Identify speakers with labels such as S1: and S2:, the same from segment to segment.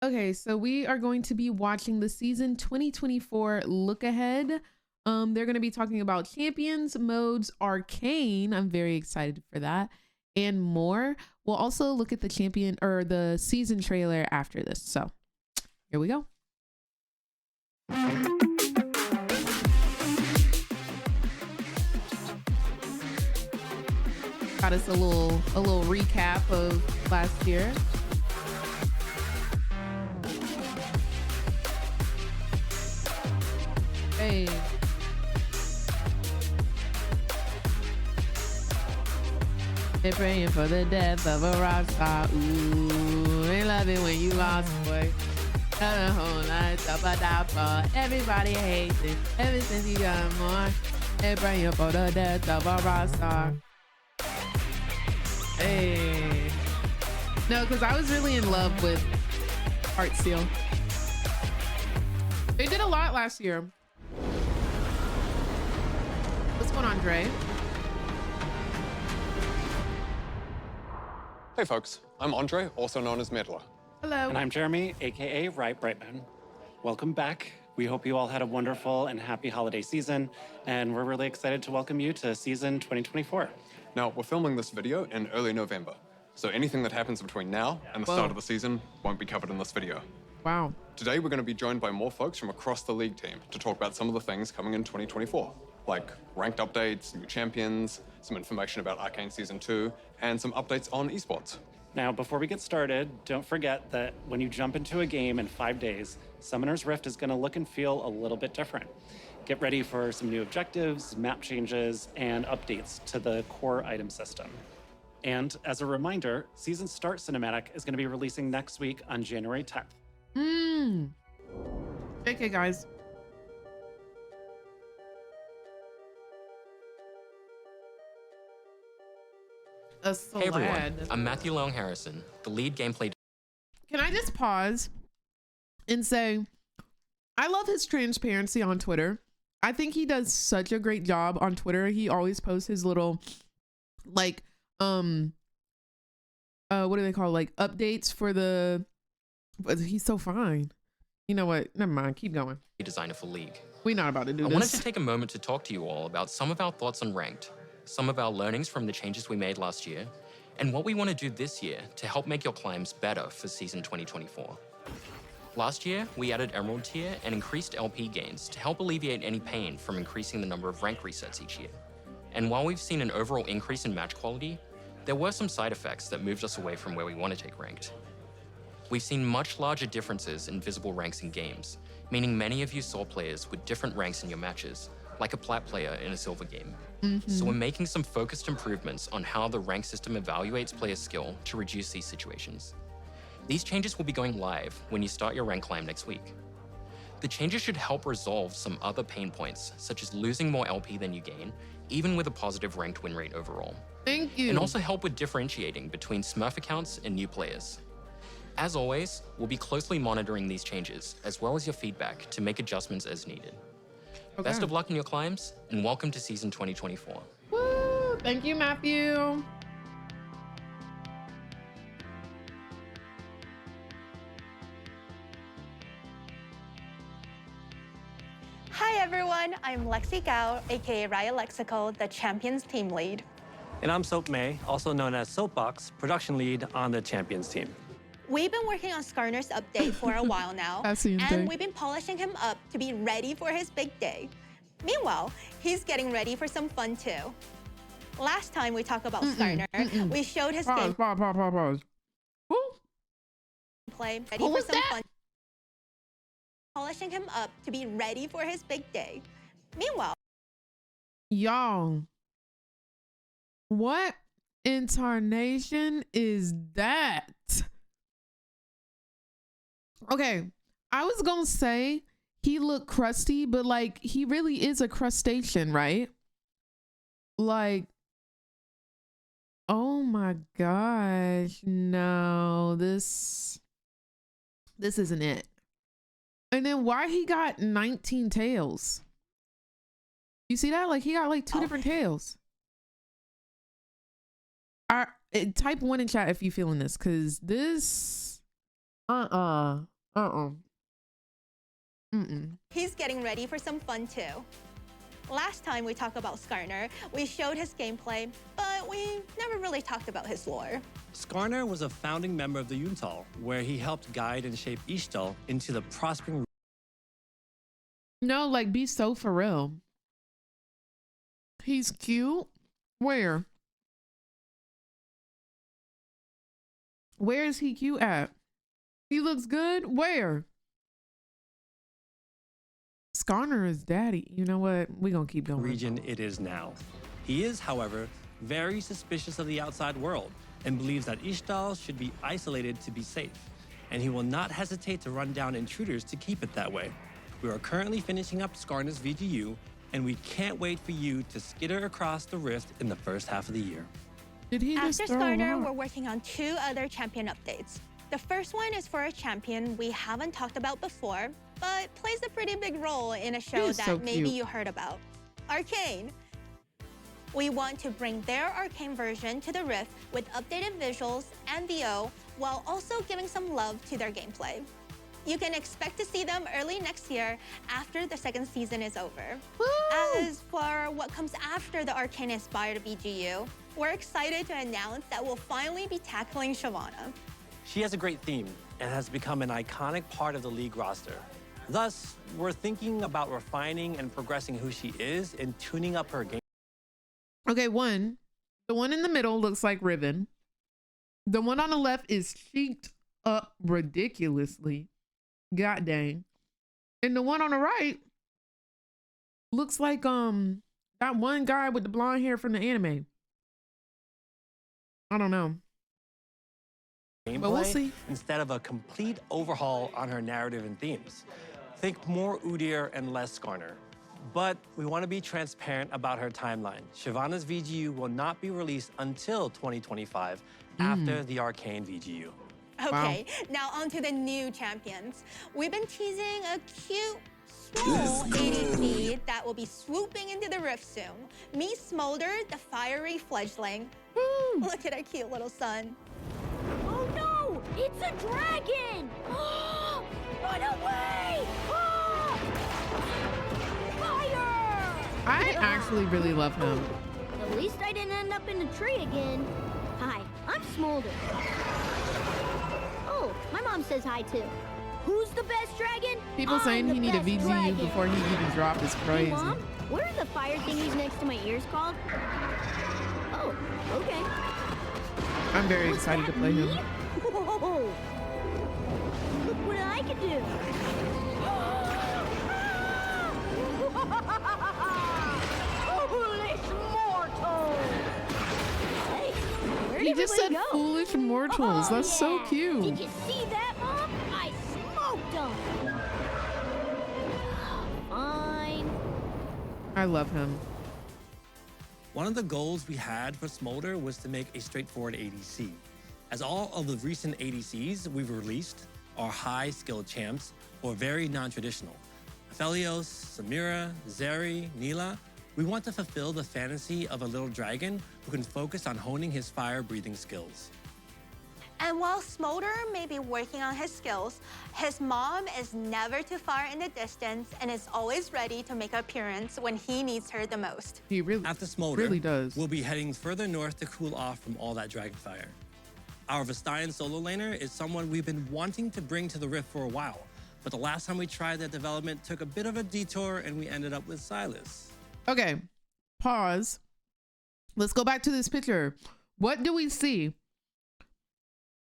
S1: Okay, so we are going to be watching the season 2024 look ahead. They're going to be talking about champions, modes, Arcane. I'm very excited for that, and more. We'll also look at the champion or the season trailer after this. So here we go. Got us a little recap of last year. Hey. They're praying for the death of a rock star. Ooh, they love it when you lost, boy. Got a whole lot, everybody hates it. Ever since you got more, they're praying for the death of a rock star. Hey. No, because I was really in love with Heartsteel. They did a lot last year. What's going on, Dre?
S2: Hey folks, I'm Andre, also known as Meddler.
S1: Hello.
S3: And I'm Jeremy, aka Riot Brightmoon. Welcome back. We hope you all had a wonderful and happy holiday season, and we're really excited to welcome you to season 2024.
S2: Now, we're filming this video in early November, so anything that happens between now and the start of the season won't be covered in this video.
S1: Wow.
S2: Today, we're going to be joined by more folks from across the league team to talk about some of the things coming in 2024, like ranked updates, new champions, some information about Arcane Season 2, and some updates on esports.
S3: Now, before we get started, don't forget that when you jump into a game in 5 days, Summoner's Rift is going to look and feel a little bit different. Get ready for some new objectives, map changes, and updates to the core item system. And as a reminder, Season Start Cinematic is going to be releasing next week on January 10th.
S1: Okay, guys.
S4: Hey everyone, I'm Matthew Long Harrison, the lead gameplay.
S1: Can I just pause and say, I love his transparency on Twitter. I think he does such a great job on Twitter. He always posts his little, like, what do they call, like, updates for the, but he's so fine. You know what? Never mind. Keep going.
S4: Designer for League.
S1: We're not about to do
S4: I
S1: this.
S4: wanted to take a moment to talk to you all about some of our thoughts on Ranked, some of our learnings from the changes we made last year, and what we want to do this year to help make your climbs better for season 2024. Last year, we added Emerald tier and increased LP gains to help alleviate any pain from increasing the number of rank resets each year. And while we've seen an overall increase in match quality, there were some side effects that moved us away from where we want to take Ranked. We've seen much larger differences in visible ranks in games, meaning many of you saw players with different ranks in your matches, like a plat player in a silver game. So we're making some focused improvements on how the rank system evaluates player skill to reduce these situations. These changes will be going live when you start your rank climb next week. The changes should help resolve some other pain points, such as losing more LP than you gain, even with a positive ranked win rate overall.
S1: Thank you.
S4: And also help with differentiating between Smurf accounts and new players. As always, we'll be closely monitoring these changes, as well as your feedback to make adjustments as needed.
S1: Okay.
S4: Best of luck in your climbs, and welcome to season 2024.
S1: Woo! Thank you, Matthew.
S5: Hi everyone, I'm Lexi Gao, aka Riot Lexical, the Champions team lead.
S6: And I'm Soap May, also known as Soapbox, production lead on the Champions team.
S5: We've been working on Skarner's update for a while now, and we've been polishing him up to be ready for his big day. Meanwhile, he's getting ready for some fun too. Last time we talked about Skarner, we showed his
S1: Pause. Woo.
S5: gameplay ready for some fun. Polishing him up to be ready for his big day. Meanwhile,
S1: Y'all, what incarnation is that? Okay, I was gonna say he looked crusty, but like he really is a crustacean, right? Like, oh my gosh, no, this isn't it. And then why he got 19 tails? You see that? Like he got like two different tails. Type 1 in chat if you feeling this, because this
S5: He's getting ready for some fun too. Last time we talked about Skarner, we showed his gameplay, but we never really talked about his lore.
S6: Skarner was a founding member of the Yuntal, where he helped guide and shape Ixtal into the prospering.
S1: No, like, be so for real. He's cute. Where? Where is he cute at? He looks good. Where? Skarner is daddy. You know what? We're gonna keep going.
S6: Region it is now. He is, however, very suspicious of the outside world and believes that Ixtal should be isolated to be safe. And he will not hesitate to run down intruders to keep it that way. We are currently finishing up Skarner's VGU, and we can't wait for you to skitter across the rift in the first half of the year.
S1: Did he
S5: After Skarner, we're working on 2 other champion updates. The first one is for a champion we haven't talked about before, but plays a pretty big role in a show that maybe you heard about. Arcane. We want to bring their Arcane version to the Rift with updated visuals and VO, while also giving some love to their gameplay. You can expect to see them early next year after the 2nd season is over.
S1: Woo!
S5: As for what comes after the Arcane-inspired VGU, we're excited to announce that we'll finally be tackling Shyvana.
S6: She has a great theme and has become an iconic part of the league roster. Thus, we're thinking about refining and progressing who she is and tuning up her game.
S1: Okay, the one in the middle looks like Riven. The one on the left is cheeked up ridiculously. God dang. And the one on the right looks like that one guy with the blonde hair from the anime. I don't know. But we'll see.
S6: Instead of a complete overhaul on her narrative and themes. Think more Udyr and less Skarner. But we want to be transparent about her timeline. Shyvana's VGU will not be released until 2025 after the Arcane VGU.
S5: Okay, now on to the new champions. We've been teasing a cute, small ADC that will be swooping into the Rift soon. Meet Smolder, the fiery fledgling. Look at our cute little son.
S7: Oh no! It's a dragon! Run away! Fire!
S1: I actually really love him.
S7: At least I didn't end up in a tree again. Hi, I'm Smolder. Oh, my mom says hi too. Who's the best dragon?
S1: People saying he need a VGU before he even dropped is crazy.
S7: Hey, Mom, what are the fire thingies next to my ears called? Oh, okay.
S1: I'm very excited to play him.
S7: Whoa. Look what I can do. Foolish mortals! Hey, where'd
S1: He just said
S7: everybody go?
S1: foolish mortals. That's so cute.
S7: Did you see that, Mom? I smoked them. Fine.
S1: I love him.
S6: One of the goals we had for Smolder was to make a straightforward ADC. As all of the recent ADCs we've released are high-skilled champs or very non-traditional. Aphelios, Samira, Zeri, Neela, we want to fulfill the fantasy of a little dragon who can focus on honing his fire-breathing skills.
S5: And while Smolder may be working on his skills, his mom is never too far in the distance and is always ready to make an appearance when he needs her the most.
S1: He really,
S6: After Smolder,
S1: really does.
S6: We'll be heading further north to cool off from all that dragon fire. Our Vestayan solo laner is someone we've been wanting to bring to the Rift for a while, but the last time we tried that development took a bit of a detour and we ended up with Silas.
S1: Okay, pause. Let's go back to this picture. What do we see?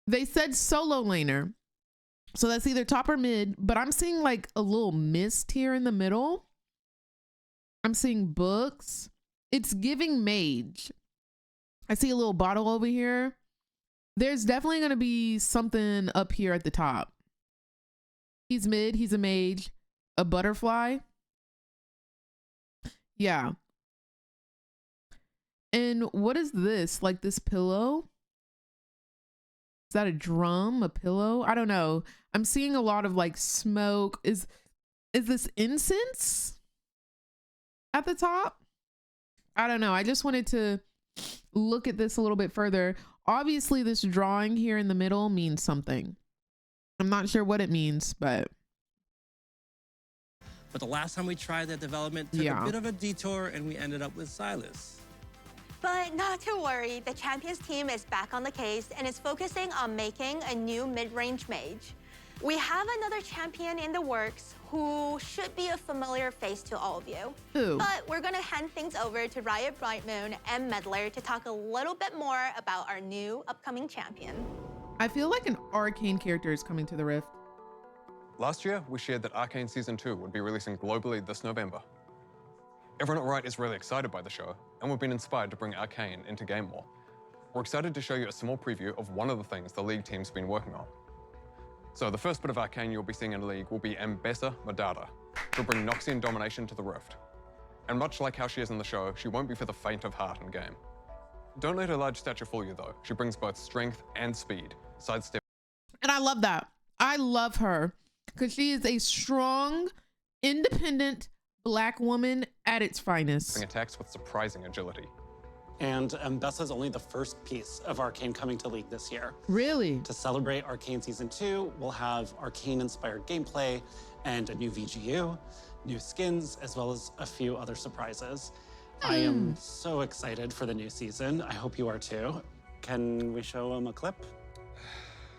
S1: They said solo laner. So that's either top or mid, but I'm seeing like a little mist here in the middle. I'm seeing books. It's giving mage. I see a little bottle over here. There's definitely going to be something up here at the top. He's mid, he's a mage, a butterfly. Yeah. And what is this? Like this pillow? Is that a drum, a pillow? I don't know. I'm seeing a lot of like smoke. Is this incense at the top? I don't know. I just wanted to look at this a little bit further. Obviously, this drawing here in the middle means something. I'm not sure what it means, but
S6: the last time we tried that development took a bit of a detour and we ended up with Silas.
S5: But not to worry, the Champions team is back on the case and is focusing on making a new mid-range mage. We have another champion in the works who should be a familiar face to all of you.
S1: Who?
S5: But we're gonna hand things over to Riot Brightmoon and Meddler to talk a little bit more about our new upcoming champion.
S1: I feel like an Arcane character is coming to the Rift.
S2: Last year, we shared that Arcane Season 2 would be releasing globally this November. Everyone at Riot is really excited by the show, and we've been inspired to bring Arcane into game more. We're excited to show you a small preview of one of the things the League team's been working on. So the first bit of Arcane you'll be seeing in the League will be Ambessa Madara, who'll bring Noxian domination to the Rift. And much like how she is in the show, she won't be for the faint of heart in game. Don't let her large stature fool you though. She brings both strength and speed, sidestep.
S1: And I love that. I love her because she is a strong, independent Black woman at its finest.
S2: Attacks with surprising agility.
S3: And Ambessa is only the first piece of Arcane coming to League this year.
S1: Really?
S3: To celebrate Arcane Season 2, we'll have Arcane-inspired gameplay and a new VGU, new skins, as well as a few other surprises. I am so excited for the new season. I hope you are too. Can we show them a clip?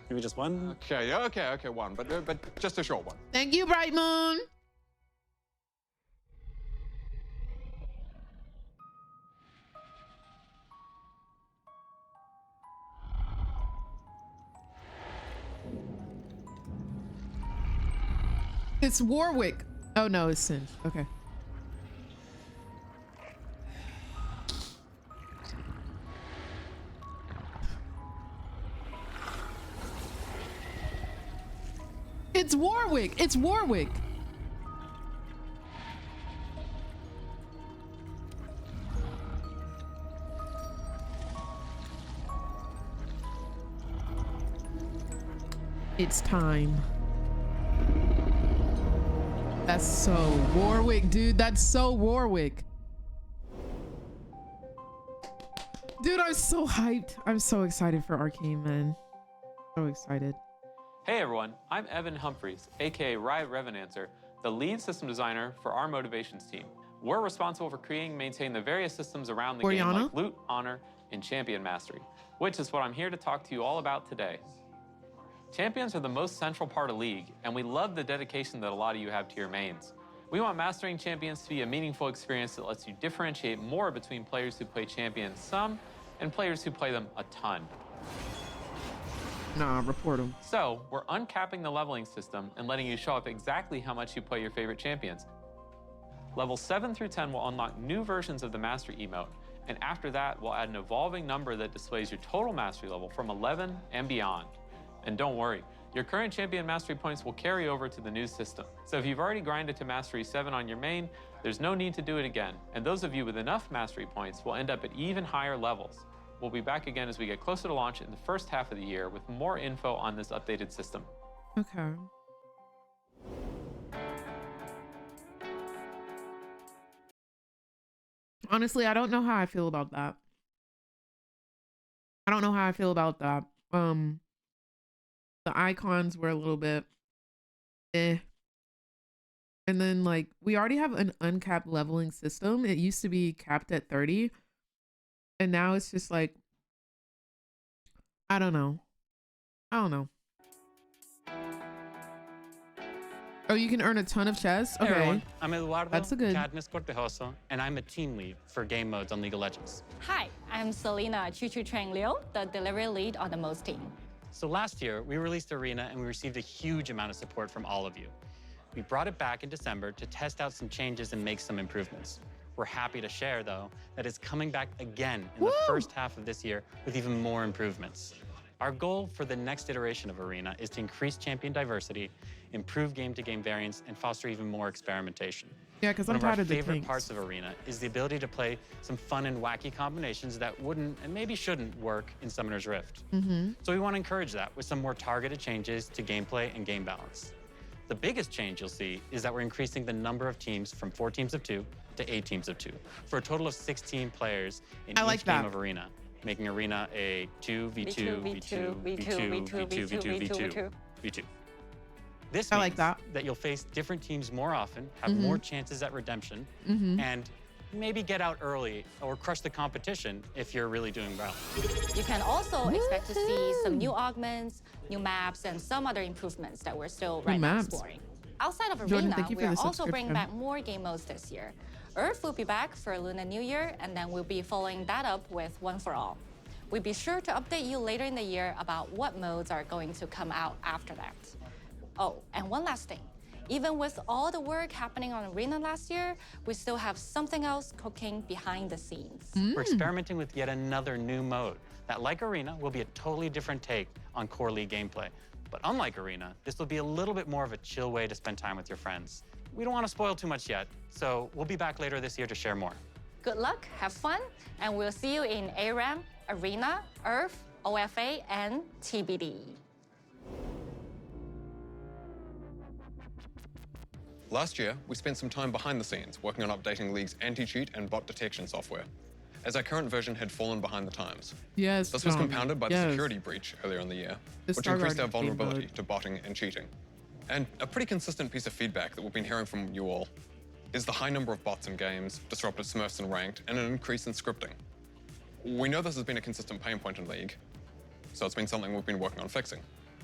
S3: Maybe just one?
S2: Okay, one, but just a short one.
S1: Thank you, Bright Moon. It's Warwick. Oh no, it's Sin. Okay. It's Warwick. It's Warwick. It's time. That's so Warwick, dude. That's so Warwick. Dude, I'm so hyped. I'm so excited for Arcane, man. So excited.
S8: Hey everyone, I'm Evan Humphreys, aka Riot Revenancer, the lead system designer for our motivations team. We're responsible for creating and maintaining the various systems around the game like loot, honor, and champion mastery, which is what I'm here to talk to you all about today. Champions are the most central part of League, and we love the dedication that a lot of you have to your mains. We want mastering champions to be a meaningful experience that lets you differentiate more between players who play champions some and players who play them a ton.
S1: Nah, report them.
S8: So, we're uncapping the leveling system and letting you show up exactly how much you play your favorite champions. Levels 7 through 10 will unlock new versions of the Mastery emote, and after that, we'll add an evolving number that displays your total Mastery level from 11 and beyond. And don't worry, your current champion Mastery points will carry over to the new system. So if you've already grinded to Mastery 7 on your main, there's no need to do it again, and those of you with enough Mastery points will end up at even higher levels. We'll be back again as we get closer to launch in the first half of the year with more info on this updated system.
S1: Okay. Honestly, I don't know how I feel about that. I don't know how I feel about that. The icons were a little bit eh. And then like we already have an uncapped leveling system. It used to be capped at 30. And now it's just like, I don't know. Oh, you can earn a ton of chests? Okay.
S3: Hey everyone, I'm Eduardo
S1: That's a good.
S3: Cadmus Cortejoso, and I'm a team lead for game modes on League of Legends.
S9: Hi, I'm Selena Chuchu Trang Liu, the delivery lead on the MOS team.
S3: So last year, we released Arena and we received a huge amount of support from all of you. We brought it back in December to test out some changes and make some improvements. We're happy to share, though, that it's coming back again in the first half of this year with even more improvements. Our goal for the next iteration of Arena is to increase champion diversity, improve game-to-game variance, and foster even more experimentation.
S1: Yeah, because I'm tired of the
S3: One of our favorite
S1: tanks.
S3: parts of Arena is the ability to play some fun and wacky combinations that wouldn't and maybe shouldn't work in Summoner's Rift. So we want to encourage that with some more targeted changes to gameplay and game balance. The biggest change you'll see is that we're increasing the number of teams from 4 teams of 2 to 8 teams of 2, for a total of 16 players in each game of Arena, making Arena a 2v2, v2, v2, v2, v2, v2, v2, v2. This means that you'll face different teams more often, have more chances at redemption, and maybe get out early or crush the competition if you're really doing well.
S9: You can also expect to see some new augments, new maps, and some other improvements that we're still now exploring. Outside of
S1: Jordan,
S9: Arena, we're also bringing back more game modes this year. Earth will be back for Lunar New Year, and then we'll be following that up with One for All. We'll be sure to update you later in the year about what modes are going to come out after that. Oh, and one last thing. Even with all the work happening on Arena last year, we still have something else cooking behind the scenes.
S3: We're experimenting with yet another new mode that, like Arena, will be a totally different take on core League gameplay. But unlike Arena, this will be a little bit more of a chill way to spend time with your friends. We don't want to spoil too much yet, so we'll be back later this year to share more.
S9: Good luck, have fun, and we'll see you in ARAM, Arena, Earth, OFA, and TBD.
S2: Last year, we spent some time behind the scenes working on updating League's anti-cheat and bot detection software, as our current version had fallen behind the times.
S1: Yes,
S2: this was compounded by the security breach earlier in the year, which increased our vulnerability to botting and cheating. And a pretty consistent piece of feedback that we've been hearing from you all is the high number of bots in games, disrupted smurfs in ranked, and an increase in scripting. We know this has been a consistent pain point in League, so it's been something we've been working on fixing.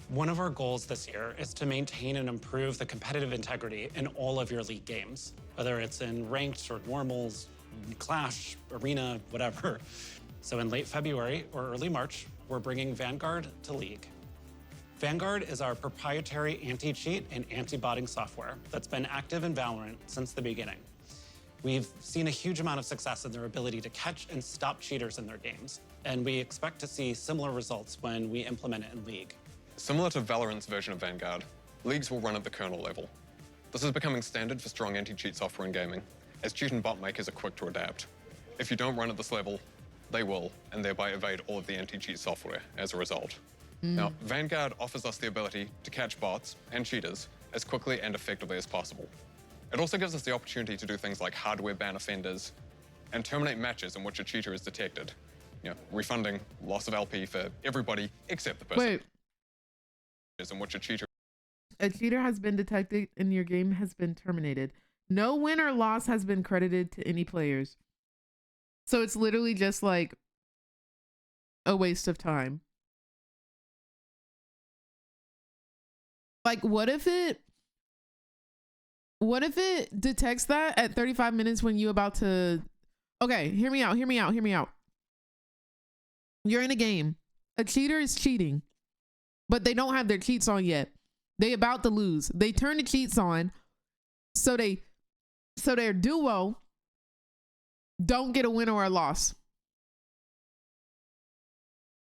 S3: One of our goals this year is to maintain and improve the competitive integrity in all of your League games, whether it's in ranked or normals, Clash, Arena, whatever. So in late February or early March, we're bringing Vanguard to League. Vanguard is our proprietary anti-cheat and anti-botting software that's been active in Valorant since the beginning. We've seen a huge amount of success in their ability to catch and stop cheaters in their games, and we expect to see similar results when we implement it in League.
S2: Similar to Valorant's version of Vanguard, Leagues will run at the kernel level. This is becoming standard for strong anti-cheat software in gaming, as cheat and bot makers are quick to adapt. If you don't run at this level, they will, and thereby evade all of the anti-cheat software as a result. Now, Vanguard offers us the ability to catch bots and cheaters as quickly and effectively as possible. It also gives us the opportunity to do things like hardware ban offenders and terminate matches in which a cheater is detected, refunding loss of LP for everybody except the person in which a cheater
S1: has been detected and your game has been terminated. No win or loss has been credited to any players. So it's literally just like a waste of time. Like, what if it detects that at 35 minutes when you about to... Okay, hear me out. You're in a game. A cheater is cheating, but they don't have their cheats on yet. They about to lose. They turn the cheats on, so their duo don't get a win or a loss.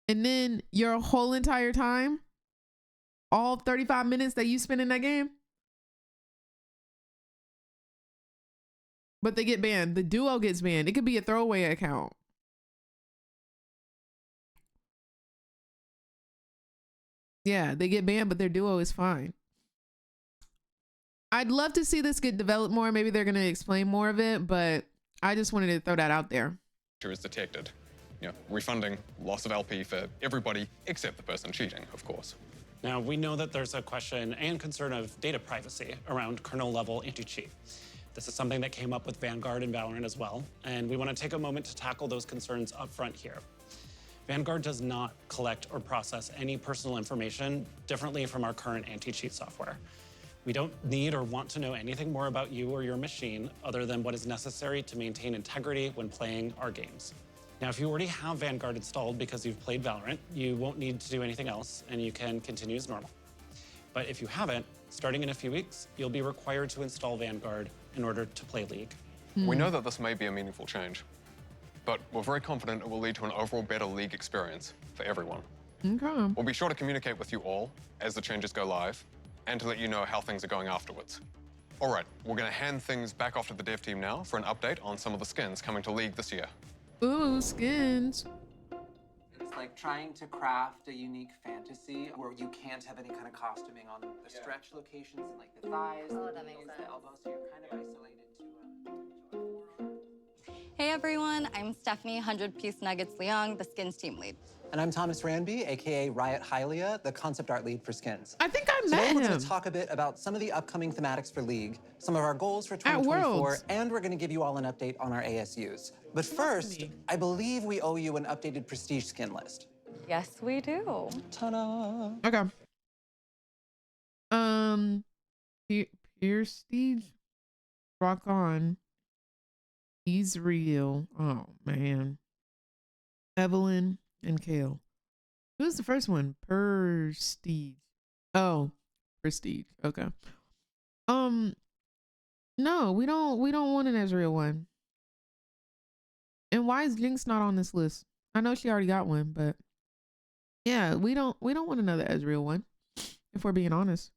S1: And then your whole entire time, all 35 minutes that you spend in that game, but they get banned. The duo gets banned. It could be a throwaway account. Yeah, they get banned, but their duo is fine. I'd love to see this get developed more. Maybe they're going to explain more of it, but I just wanted to throw that out there.
S2: is detected, refunding loss of LP for everybody except the person cheating, of course.
S3: Now, we know that there's a question and concern of data privacy around kernel-level anti-cheat. This is something that came up with Vanguard and Valorant as well, and we want to take a moment to tackle those concerns up front here. Vanguard does not collect or process any personal information differently from our current anti-cheat software. We don't need or want to know anything more about you or your machine other than what is necessary to maintain integrity when playing our games. Now, if you already have Vanguard installed because you've played Valorant, you won't need to do anything else and you can continue as normal. But if you haven't, starting in a few weeks, you'll be required to install Vanguard in order to play League.
S2: We know that this may be a meaningful change, but we're very confident it will lead to an overall better League experience for everyone.
S1: Okay.
S2: We'll be sure to communicate with you all as the changes go live and to let you know how things are going afterwards. All right, we're going to hand things back off to the dev team now for an update on some of the skins coming to League this year.
S1: Ooh, skins.
S10: It's like trying to craft a unique fantasy where you can't have any kind of costuming on the stretch locations and like the thighs,
S9: Oh,
S10: the
S9: that makes
S10: knees,
S9: sense.
S10: the elbows, so you're kind of isolated to
S9: Hey everyone, I'm Stephanie 100-Piece Nuggets Leong, the Skins team lead.
S10: And I'm Thomas Ranby, aka Riot Hylia, the concept art lead for Skins.
S1: I think I met
S10: Today
S1: him.
S10: we're going to talk a bit about some of the upcoming thematics for League, some of our goals for 2024, and we're going to give you all an update on our ASUs. But first, I believe we owe you an updated Prestige skin list.
S9: Yes, we do.
S10: Ta-da!
S1: Okay. Prestige, rock on. He's real. Oh man. Evelyn and Kale. Who's the first one? Prestige. Oh, Prestige. Okay. No, we don't want an Ezreal one. And why is Jinx not on this list? I know she already got one, but yeah, we don't want another Ezreal one, if we're being honest.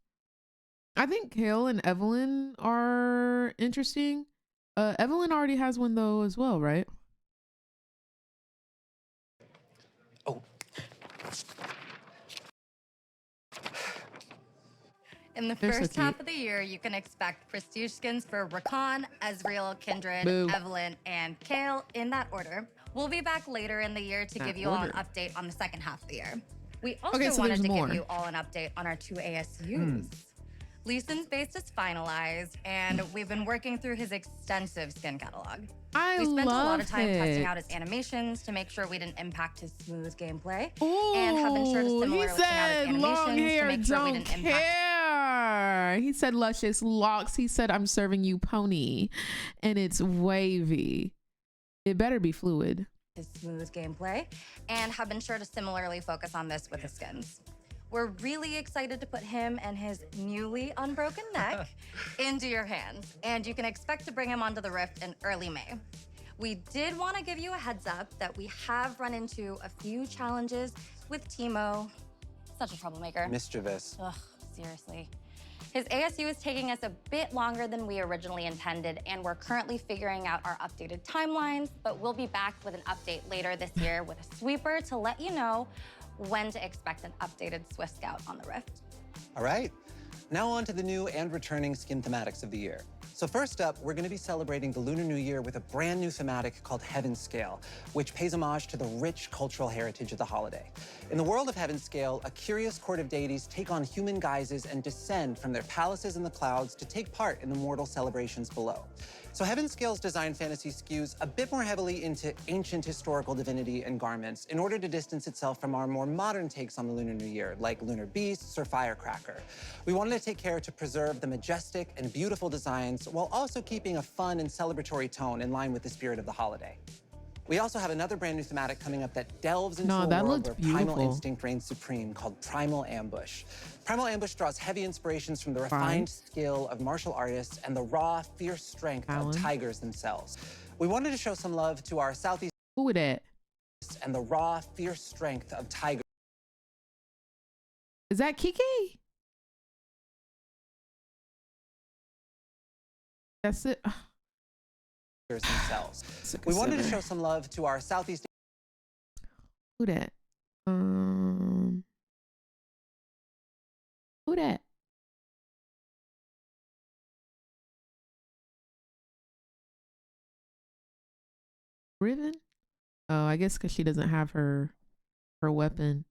S1: I think Kale and Evelyn are interesting. Evelyn already has one though as well, right?
S10: Oh.
S9: In the first half of the year, you can expect Prestige skins for Rakan, Ezreal, Kindred, Evelyn, and Kale in that order. We'll be back later in the year to give you all an update on the second half of the year. We also wanted to give you all an update on our 2 ASUs. Lee Sin's base is finalized, and we've been working through his extensive skin catalog. We spent a lot of time testing out his animations to make sure we didn't impact his smooth gameplay, and have ensured a similar looking out his animations to make sure we didn't impact.
S1: He said luscious locks. He said I'm serving you pony, and it's wavy. It better be fluid.
S9: His smooth gameplay, and have been sure to similarly focus on this with his skins. We're really excited to put him and his newly unbroken neck into your hands, and you can expect to bring him onto the Rift in early May. We did want to give you a heads up that we have run into a few challenges with Teemo. Such a troublemaker.
S10: Mischievous.
S9: Ugh, seriously. His ASU is taking us a bit longer than we originally intended, and we're currently figuring out our updated timelines, but we'll be back with an update later this year with a sweeper to let you know when to expect an updated Swift Scout on the Rift.
S10: All right, now on to the new and returning skin thematics of the year. So first up, we're going to be celebrating the Lunar New Year with a brand new thematic called Heaven Scale, which pays homage to the rich cultural heritage of the holiday. In the world of Heaven Scale, a curious court of deities take on human guises and descend from their palaces in the clouds to take part in the mortal celebrations below. So Heaven Scale's design fantasy skews a bit more heavily into ancient historical divinity and garments in order to distance itself from our more modern takes on the Lunar New Year, like lunar beasts or firecracker. We wanted to take care to preserve the majestic and beautiful designs while also keeping a fun and celebratory tone in line with the spirit of the holiday. We also have another brand new thematic coming up that delves into a world where primal instinct reigns supreme, called Primal Ambush. Primal Ambush draws heavy inspirations from the refined skill of martial artists and the raw, fierce strength of tigers themselves. We wanted to show some love to our Southeast and the raw, fierce strength of tigers.
S1: Is that Kiki? That's it.
S10: Themselves. We wanted to show some love to our Southeast.
S1: Who that? Who that? Riven? Oh, I guess because she doesn't have her weapon.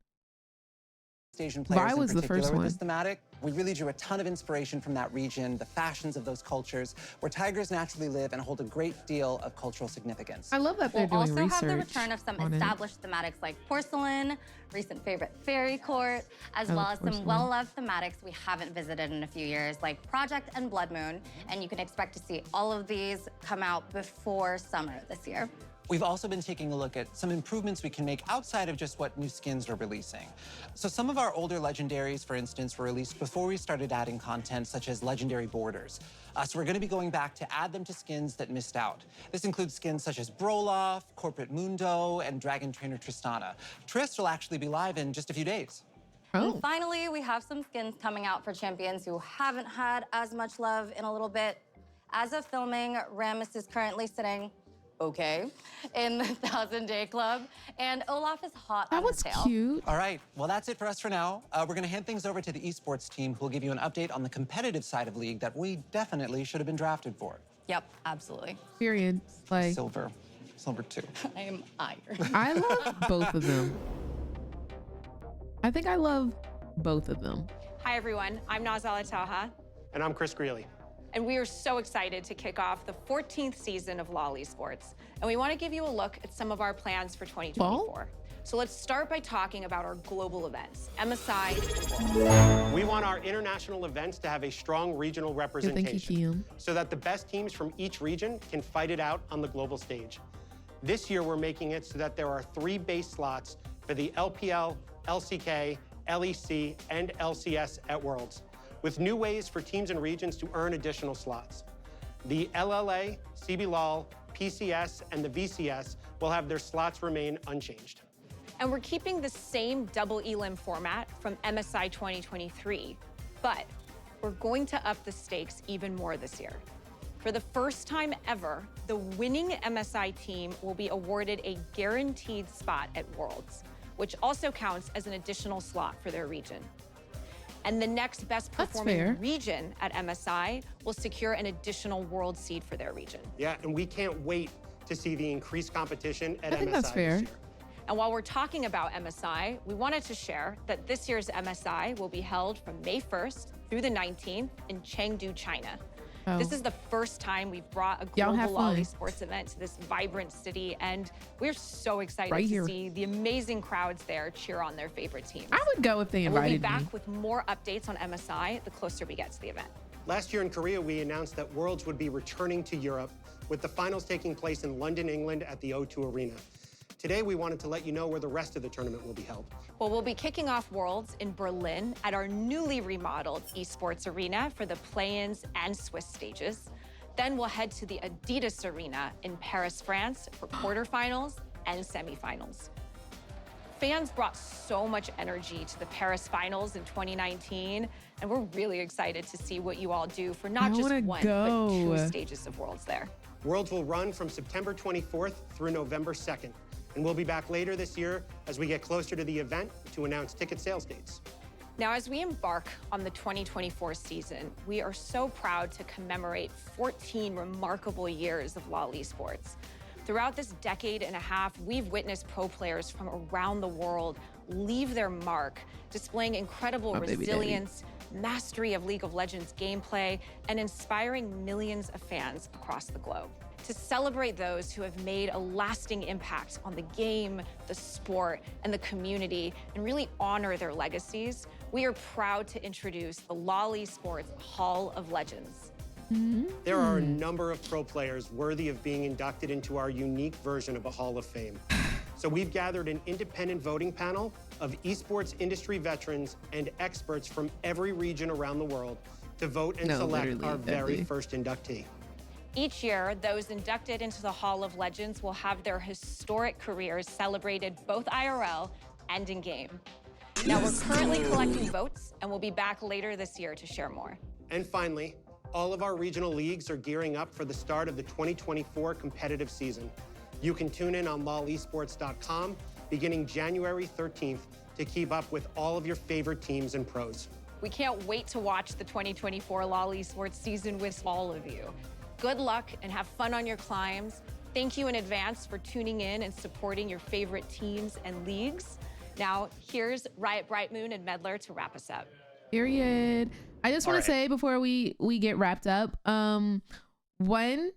S10: Asian players
S1: was
S10: in
S1: the first
S10: particular
S1: one.
S10: with this thematic. We really drew a ton of inspiration from that region, the fashions of those cultures, where tigers naturally live and hold a great deal of cultural significance.
S1: I love that they're doing research.
S9: We'll also have the return of some established thematics like porcelain, recent favorite fairy court, as well as some well-loved thematics we haven't visited in a few years, like Project and Blood Moon, and you can expect to see all of these come out before summer this year.
S10: We've also been taking a look at some improvements we can make outside of just what new skins we're releasing. So some of our older legendaries, for instance, were released before we started adding content such as legendary borders. So we're going to be going back to add them to skins that missed out. This includes skins such as Broloff, Corporate Mundo, and Dragon Trainer Tristana. Trist will actually be live in just a few days.
S9: And finally, we have some skins coming out for champions who haven't had as much love in a little bit. As of filming, Rammus is currently sitting in the 1000-Day Club, and Olaf is hot on his tail.
S1: That was cute.
S10: All right, well, that's it for us for now. We're going to hand things over to the Esports team, who will give you an update on the competitive side of League that we definitely should have been drafted for.
S9: Yep, absolutely.
S1: Period. Like
S10: Silver. Silver 2.
S9: I am iron.
S1: I love both of them. I think I love both of them.
S11: Hi, everyone. I'm Nazala Taha.
S12: And I'm Chris Greeley.
S11: And we are so excited to kick off the 14th season of LOL Esports. And we want to give you a look at some of our plans for 2024.
S1: Well?
S11: So let's start by talking about our global events, MSI and Worlds.
S12: We want our international events to have a strong regional representation so that the best teams from each region can fight it out on the global stage. This year, we're making it so that there are 3 base slots for the LPL, LCK, LEC, and LCS at Worlds, with new ways for teams and regions to earn additional slots. The LLA, CBLOL, PCS, and the VCS will have their slots remain unchanged.
S11: And we're keeping the same double elim format from MSI 2023, but we're going to up the stakes even more this year. For the first time ever, the winning MSI team will be awarded a guaranteed spot at Worlds, which also counts as an additional slot for their region. And the next best performing region at MSI will secure an additional world seed for their region.
S12: Yeah, and we can't wait to see the increased competition at MSI.
S1: I think that's fair.
S12: This year.
S11: And while we're talking about MSI, we wanted to share that this year's MSI will be held from May 1st through the 19th in Chengdu, China.
S1: Oh.
S11: This is the first time we've brought a global LOL Esports event to this vibrant city, and we're so excited to see the amazing crowds there cheer on their favorite teams.
S1: I would go if they invited me.
S11: We'll be back with more updates on MSI the closer we get to the event.
S12: Last year in Korea, we announced that Worlds would be returning to Europe, with the finals taking place in London, England at the O2 Arena. Today, we wanted to let you know where the rest of the tournament will be held.
S11: Well, we'll be kicking off Worlds in Berlin at our newly remodeled Esports Arena for the play-ins and Swiss stages. Then we'll head to the Adidas Arena in Paris, France for quarterfinals and semifinals. Fans brought so much energy to the Paris finals in 2019, and we're really excited to see what you all do for not just one, but 2 stages of Worlds there.
S12: Worlds will run from September 24th through November 2nd. And we'll be back later this year as we get closer to the event to announce ticket sales dates.
S11: Now, as we embark on the 2024 season, we are so proud to commemorate 14 remarkable years of LOL Esports. Throughout this decade and a half, we've witnessed pro players from around the world leave their mark, displaying incredible resilience, mastery of League of Legends gameplay, and inspiring millions of fans across the globe. To celebrate those who have made a lasting impact on the game, the sport, and the community, and really honor their legacies, we are proud to introduce the LOL Esports Hall of Legends.
S12: There are a number of pro players worthy of being inducted into our unique version of a Hall of Fame. So we've gathered an independent voting panel of esports industry veterans and experts from every region around the world to vote and select our very first inductee.
S11: Each year, those inducted into the Hall of Legends will have their historic careers celebrated both IRL and in-game. Now, we're currently collecting votes, and we'll be back later this year to share more.
S12: And finally, all of our regional leagues are gearing up for the start of the 2024 competitive season. You can tune in on lolesports.com beginning January 13th to keep up with all of your favorite teams and pros.
S11: We can't wait to watch the 2024 LOL Esports season with all of you. Good luck and have fun on your climbs. Thank you in advance for tuning in and supporting your favorite teams and leagues. Now, here's Riot Brightmoon and Meddler to wrap us up.
S1: Period. I just want to say before we get wrapped up, one,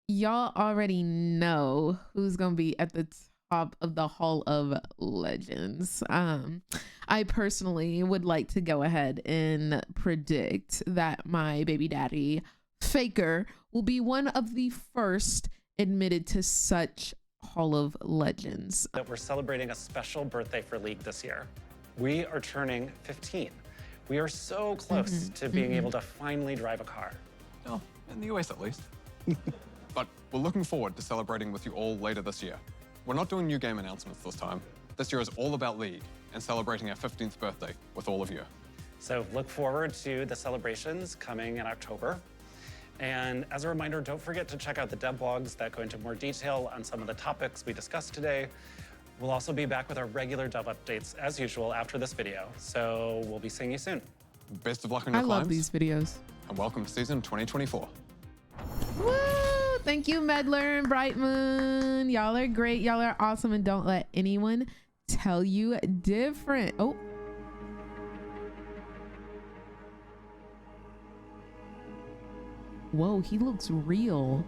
S1: y'all already know who's gonna be at the top of the Hall of Legends. I personally would like to go ahead and predict that my baby daddy Faker will be one of the first admitted to such Hall of Legends.
S3: That we're celebrating a special birthday for League this year. We are turning 15. We are so close to being able to finally drive a car.
S2: Oh, in the US at least. But we're looking forward to celebrating with you all later this year. We're not doing new game announcements this time. This year is all about League and celebrating our 15th birthday with all of you.
S3: So look forward to the celebrations coming in October. And as a reminder, don't forget to check out the dev blogs that go into more detail on some of the topics we discussed today. We'll also be back with our regular dev updates as usual after this video. So we'll be seeing you soon.
S2: Best of luck on your climbs.
S1: I love these videos.
S2: And welcome to season 2024.
S1: Woo! Thank you, Meddler and Brightmoon. Y'all are great. Y'all are awesome, and don't let anyone tell you different. Oh. Whoa, he looks real.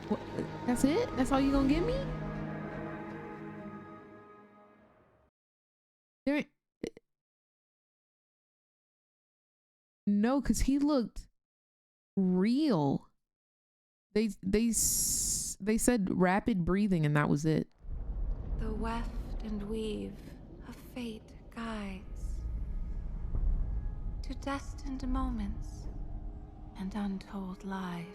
S1: What? That's it? That's all you gonna give me? There. No, because he looked real. They said rapid breathing, and that was it.
S13: The weft and weave of fate guides to destined moments and untold lives,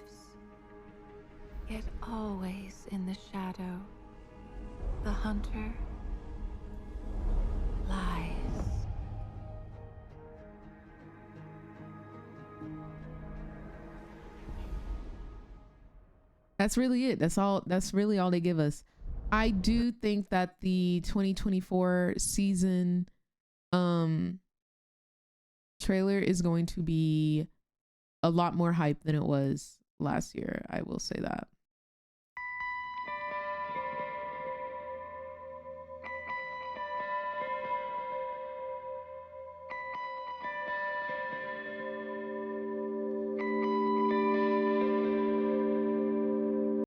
S13: yet always in the shadow the hunter lies.
S1: That's really it. That's really all they give us. I do think that the 2024 season trailer is going to be a lot more hype than it was last year. I will say that.